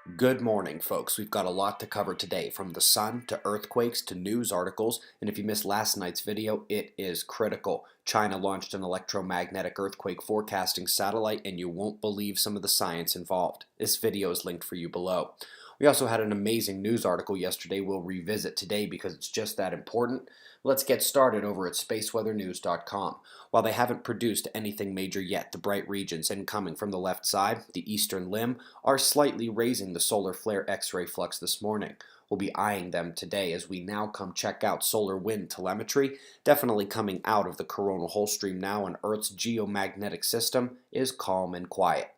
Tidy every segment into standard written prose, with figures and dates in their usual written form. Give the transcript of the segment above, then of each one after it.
Good morning, folks. We've got a lot to cover today, from the sun to earthquakes to news articles, and if you missed last night's video, it is critical. China launched an electromagnetic earthquake forecasting satellite, and you won't believe some of the science involved. This video is linked for you below. We also had an amazing news article yesterday we'll revisit today because it's just that important. Let's get started over at spaceweathernews.com. While they haven't produced anything major yet, the bright regions incoming from the left side, the eastern limb, are slightly raising the solar flare X-ray flux this morning. We'll be eyeing them today as we now come check out solar wind telemetry, definitely coming out of the coronal hole stream now, and Earth's geomagnetic system is calm and quiet.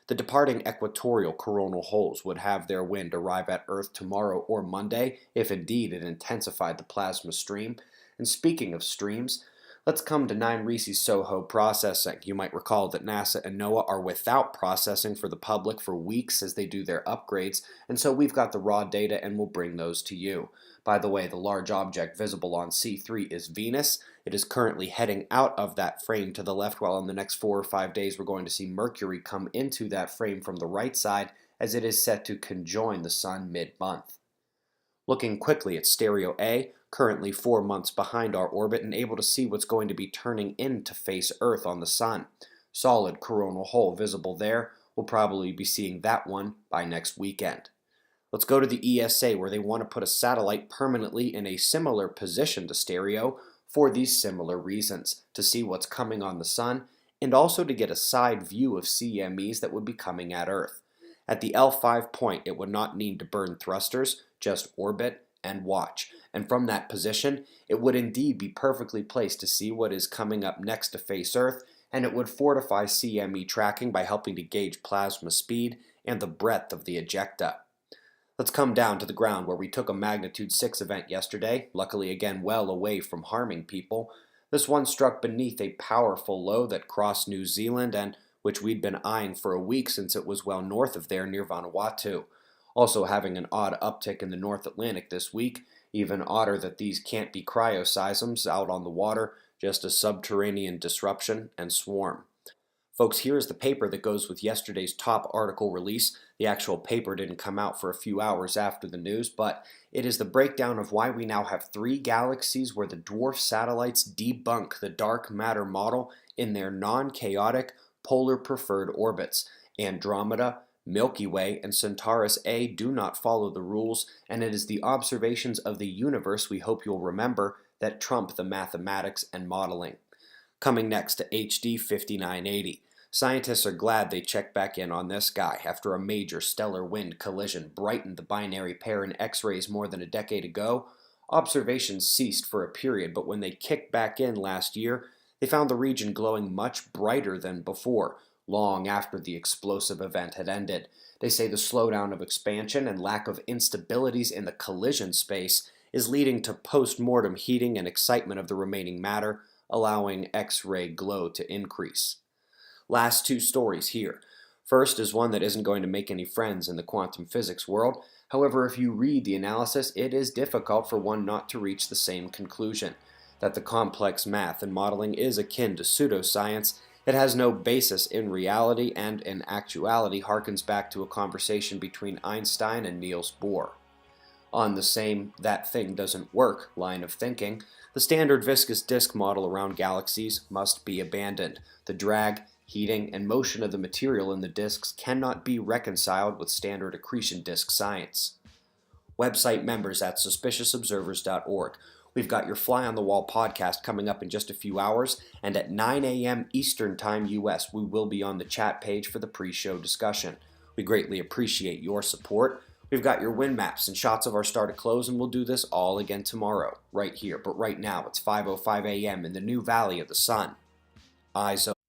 The departing equatorial coronal holes would have their wind arrive at Earth tomorrow or Monday, if indeed it intensified the plasma stream. And speaking of streams, let's come to 9 Reese's SOHO processing. You might recall that NASA and NOAA are without processing for the public for weeks as they do their upgrades, and so we've got the raw data and we'll bring those to you. By the way, the large object visible on C3 is Venus. It is currently heading out of that frame to the left, while in the next 4 or 5 days we're going to see Mercury come into that frame from the right side as it is set to conjoin the Sun mid-month. Looking quickly at Stereo A, currently 4 months behind our orbit and able to see what's going to be turning in to face Earth on the Sun. Solid coronal hole visible there. We'll probably be seeing that one by next weekend. Let's go to the ESA, where they want to put a satellite permanently in a similar position to Stereo for these similar reasons, to see what's coming on the Sun and also to get a side view of CMEs that would be coming at Earth. At the L5 point, it would not need to burn thrusters, just orbit and watch. And from that position, it would indeed be perfectly placed to see what is coming up next to face Earth, and it would fortify CME tracking by helping to gauge plasma speed and the breadth of the ejecta. Let's come down to the ground, where we took a magnitude 6 event yesterday, luckily again well away from harming people. This one struck beneath a powerful low that crossed New Zealand, and which we'd been eyeing for a week since it was well north of there near Vanuatu. Also having an odd uptick in the North Atlantic this week, even odder that these can't be cryoseisms out on the water, just a subterranean disruption and swarm. Folks, here is the paper that goes with yesterday's top article release. The actual paper didn't come out for a few hours after the news, but it is the breakdown of why we now have 3 galaxies where the dwarf satellites debunk the dark matter model in their non-chaotic, polar preferred orbits. Andromeda, Milky Way, and Centaurus A do not follow the rules, and it is the observations of the universe we hope you'll remember that trump the mathematics and modeling. Coming next to HD 5980. Scientists are glad they checked back in on this guy after a major stellar wind collision brightened the binary pair in X-rays more than a decade ago. Observations ceased for a period, but when they kicked back in last year, they found the region glowing much brighter than before, long after the explosive event had ended. They say the slowdown of expansion and lack of instabilities in the collision space is leading to post-mortem heating and excitement of the remaining matter, allowing X-ray glow to increase. Last 2 stories here. First is one that isn't going to make any friends in the quantum physics world. However, if you read the analysis, it is difficult for one not to reach the same conclusion, that the complex math and modeling is akin to pseudoscience. It has no basis in reality, and in actuality harkens back to a conversation between Einstein and Niels Bohr. On the same "that thing doesn't work" line of thinking, the standard viscous disk model around galaxies must be abandoned. The drag, heating, and motion of the material in the disks cannot be reconciled with standard accretion disk science. Website members at suspiciousobservers.org. We've got your Fly on the Wall podcast coming up in just a few hours, and at 9 a.m. Eastern Time US, we will be on the chat page for the pre-show discussion. We greatly appreciate your support. We've got your wind maps and shots of our star to close, and we'll do this all again tomorrow, right here. But right now, it's 5:05 a.m. in the new Valley of the Sun. Eyes open.